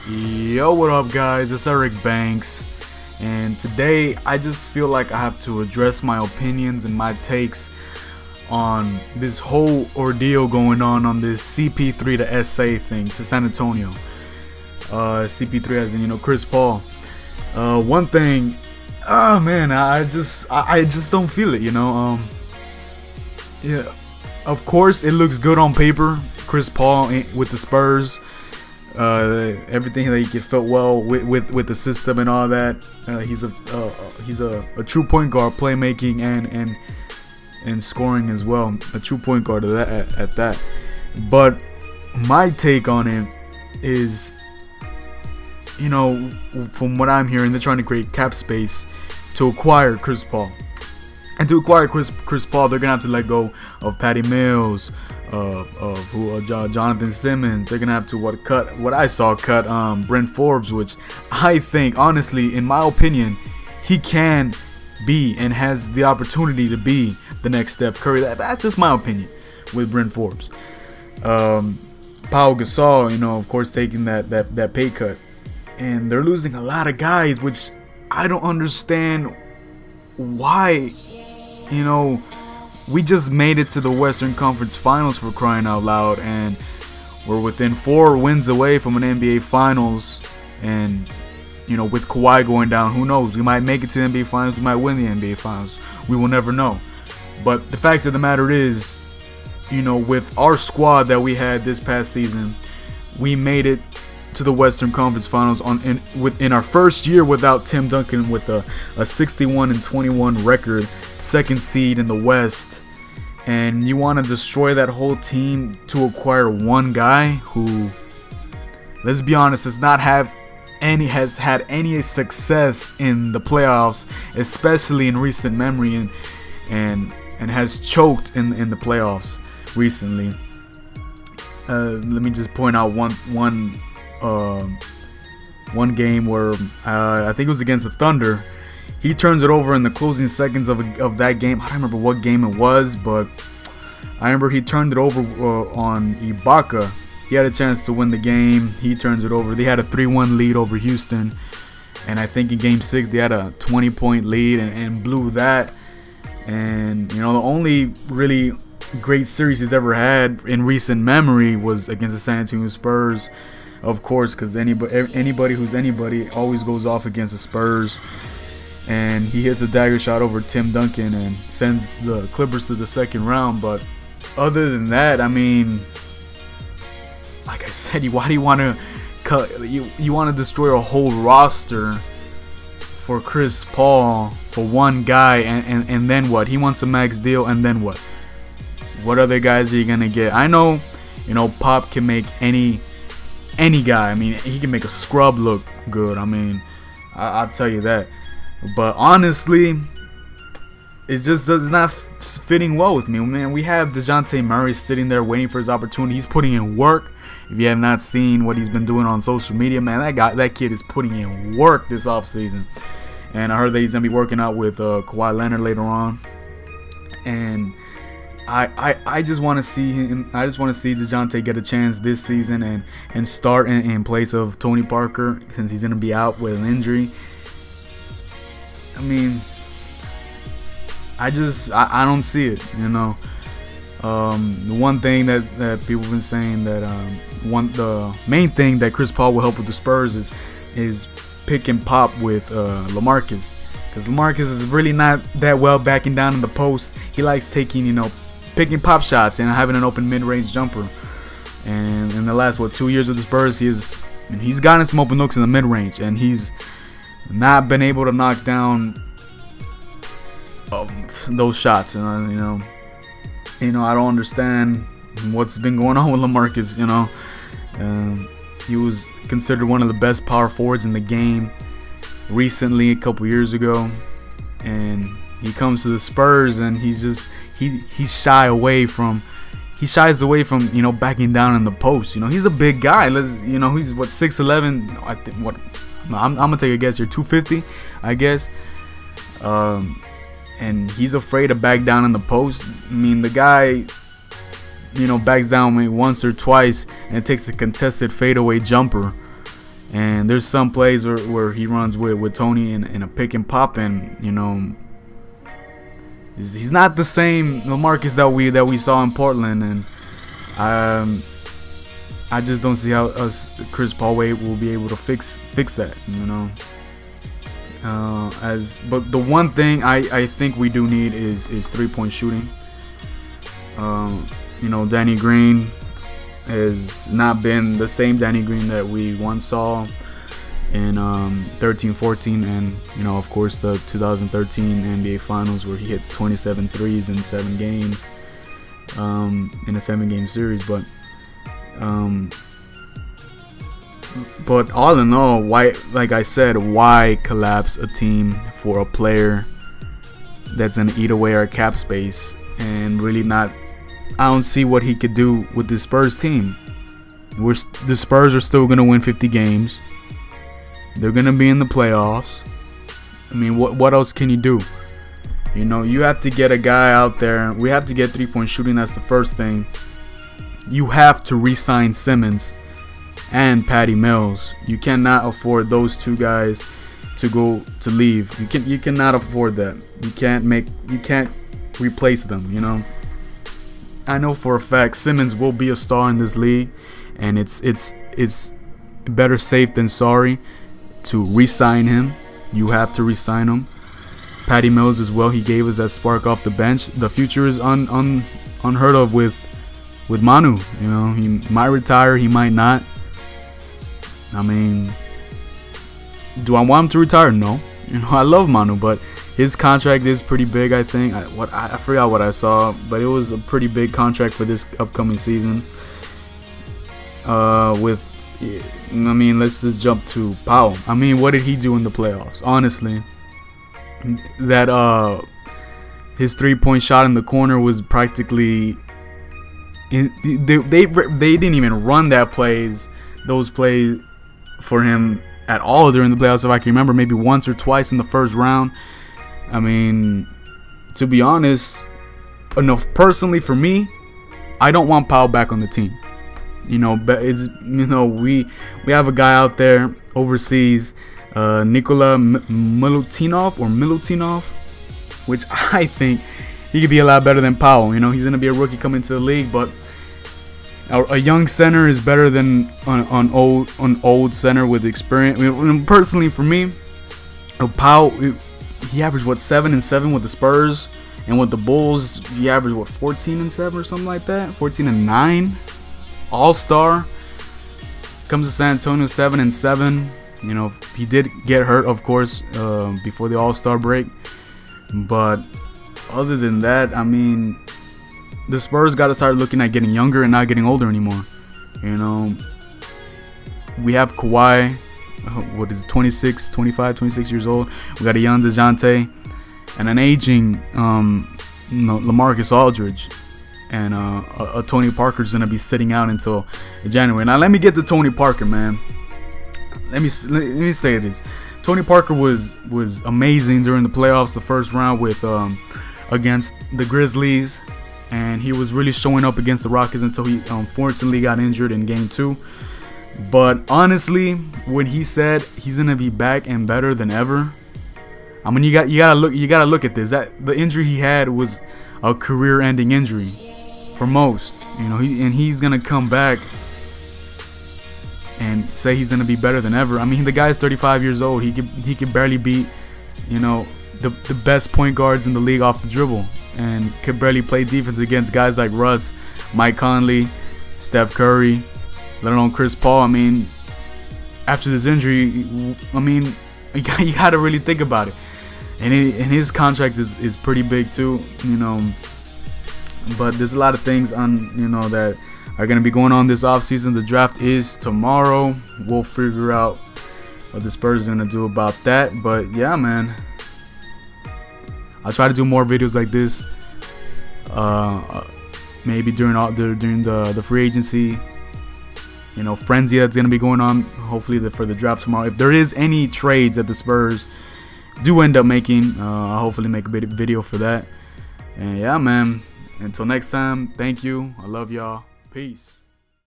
Yo, what up guys, it's Eric Banks, and today I just feel like I have to address my opinions and my takes on this whole ordeal going on this CP3 to SA thing to San Antonio. CP3 as in, Chris Paul. One thing, man, I just don't feel it, yeah, of course it looks good on paper, Chris Paul with the Spurs. Everything that he felt well with the system and all that. He's a true point guard, playmaking and scoring as well. A true point guard at that. But my take on it is, from what I'm hearing, they're trying to create cap space to acquire Chris Paul. And to acquire Chris Paul, they're gonna have to let go of Patty Mills, of Jonathan Simmons. They're gonna have to cut Brent Forbes, which I think, honestly, in my opinion, he can be and has the opportunity to be the next Steph Curry. That's just my opinion with Brent Forbes. Pau Gasol, of course, taking that pay cut, and they're losing a lot of guys, which I don't understand why. We just made it to the Western Conference Finals, for crying out loud, and we're within 4 wins away from an NBA Finals. And with Kawhi going down, who knows? We might make it to the NBA Finals, we might win the NBA Finals. We will never know. But the fact of the matter is, with our squad that we had this past season, we made it to the Western Conference Finals in our first year without Tim Duncan, with a 61-21 record, 2nd seed in the West. And you want to destroy that whole team to acquire one guy who, let's be honest, has had any success in the playoffs, especially in recent memory, and has choked in the playoffs recently. Let me just point out one game where I think it was against the Thunder. He turns it over in the closing seconds of that game. I don't remember what game it was, but I remember he turned it over on Ibaka. He had a chance to win the game. He turns it over. They had a 3-1 lead over Houston, and I think in Game 6 they had a 20-point lead and blew that. And the only really great series he's ever had in recent memory was against the San Antonio Spurs, of course, because anybody who's anybody always goes off against the Spurs. And he hits a dagger shot over Tim Duncan and sends the Clippers to the 2nd round. But other than that, I mean, like I said, why do you want to cut? You want to destroy a whole roster for Chris Paul, for one guy, and then what? He wants a max deal, and then what? What other guys are you gonna get? I know, Pop can make any guy. I mean, he can make a scrub look good. I mean, I'll tell you that. But honestly, it just does not fitting well with me, man. We have DeJounte Murray sitting there waiting for his opportunity. He's putting in work. If you have not seen what he's been doing on social media, man, that kid is putting in work this offseason. And I heard that he's gonna be working out with Kawhi Leonard later on. And I just want to see him. I just want to see DeJounte get a chance this season and start in place of Tony Parker, since he's gonna be out with an injury. I mean, I don't see it, The one thing that people have been saying, that the main thing that Chris Paul will help with the Spurs is pick and pop with LaMarcus, because LaMarcus is really not that well backing down in the post. He likes taking pick and pop shots and having an open mid-range jumper. And in the last 2 years of the Spurs, he's gotten some open looks in the mid-range, and he's not been able to knock down those shots. And I don't understand what's been going on with LaMarcus. He was considered one of the best power forwards in the game recently, a couple years ago, and he comes to the Spurs and he shies away from backing down in the post. He's a big guy. He's 6'11". I think I'm gonna take a guess here, 250, I guess. And he's afraid to back down in the post. I mean, the guy backs down maybe once or twice and takes a contested fadeaway jumper. And there's some plays where he runs with Tony in a pick and pop, and you know, he's not the same LaMarcus that we saw in Portland. And I just don't see how Chris Paul will be able to fix that, you know. But the one thing I think we do need is 3-point shooting. You know, Danny Green has not been the same Danny Green that we once saw in 13-14, and you know, of course, the 2013 NBA Finals where he hit 27 threes in 7 games in a 7-game series. But all in all, like I said, why collapse a team for a player that's gonna eat away our cap space and really not? I don't see what he could do with the Spurs team. The Spurs are still gonna win 50 games. They're gonna be in the playoffs. I mean, what else can you do? You know, you have to get a guy out there. We have to get 3-point shooting. That's the first thing. You have to re-sign Simmons and Patty Mills. You cannot afford those two guys to leave. You cannot afford that. You can't replace them, you know. I know for a fact Simmons will be a star in this league, and it's better safe than sorry to re-sign him. You have to re-sign him. Patty Mills as well. He gave us that spark off the bench. The future is unheard of with Manu. You know, he might retire, he might not. I mean, do I want him to retire? No. You know, I love Manu, but his contract is pretty big, I think. I forgot what I saw, but it was a pretty big contract for this upcoming season. I mean, let's just jump to Powell. I mean, what did he do in the playoffs? Honestly, that his 3-point shot in the corner was practically. They didn't even run those plays for him at all during the playoffs, if I can remember, maybe once or twice in the first round. I mean, to be honest, personally for me, I don't want Powell back on the team. You know, we have a guy out there overseas, Nikola Milutinov, which I think he could be a lot better than Powell. You know, he's gonna be a rookie coming into the league, but a young center is better than an old center with experience. I mean, personally, for me, Powell, he averaged what 7 and 7 with the Spurs, and with the Bulls, he averaged what 14 and 7 or something like that, 14 and 9. All-star. Comes to San Antonio 7 and 7. You know, he did get hurt, of course, before the All-Star break, but other than that, I mean, the Spurs got to start looking at getting younger and not getting older anymore. You know, we have Kawhi, what is it, 26 years old. We got a young DeJounte and an aging LaMarcus Aldridge. And a Tony Parker's going to be sitting out until January. Now, let me get to Tony Parker, man. Let me say this. Tony Parker was amazing during the playoffs, the first round with against the Grizzlies, and he was really showing up against the Rockets until he unfortunately got injured in Game 2. But honestly, when he said he's gonna be back and better than ever, I mean, you gotta look at this. That the injury he had was a career-ending injury for most. You know, he's gonna come back and say he's gonna be better than ever. I mean, the guy's 35 years old. He could barely beat, you know, the best point guards in the league off the dribble, and could barely play defense against guys like Russ, Mike Conley, Steph Curry, let alone Chris Paul. I mean, after this injury, I mean, you gotta really think about it. And his contract is pretty big too, you know. But there's a lot of things that are gonna be going on this offseason. The draft is tomorrow. We'll figure out what the Spurs are gonna do about that. But yeah, man, I'll try to do more videos like this. Maybe during the free agency, you know, frenzy that's gonna be going on. Hopefully for the draft tomorrow. If there is any trades that the Spurs do end up making, I'll hopefully make a video for that. And yeah, man, until next time, thank you. I love y'all. Peace.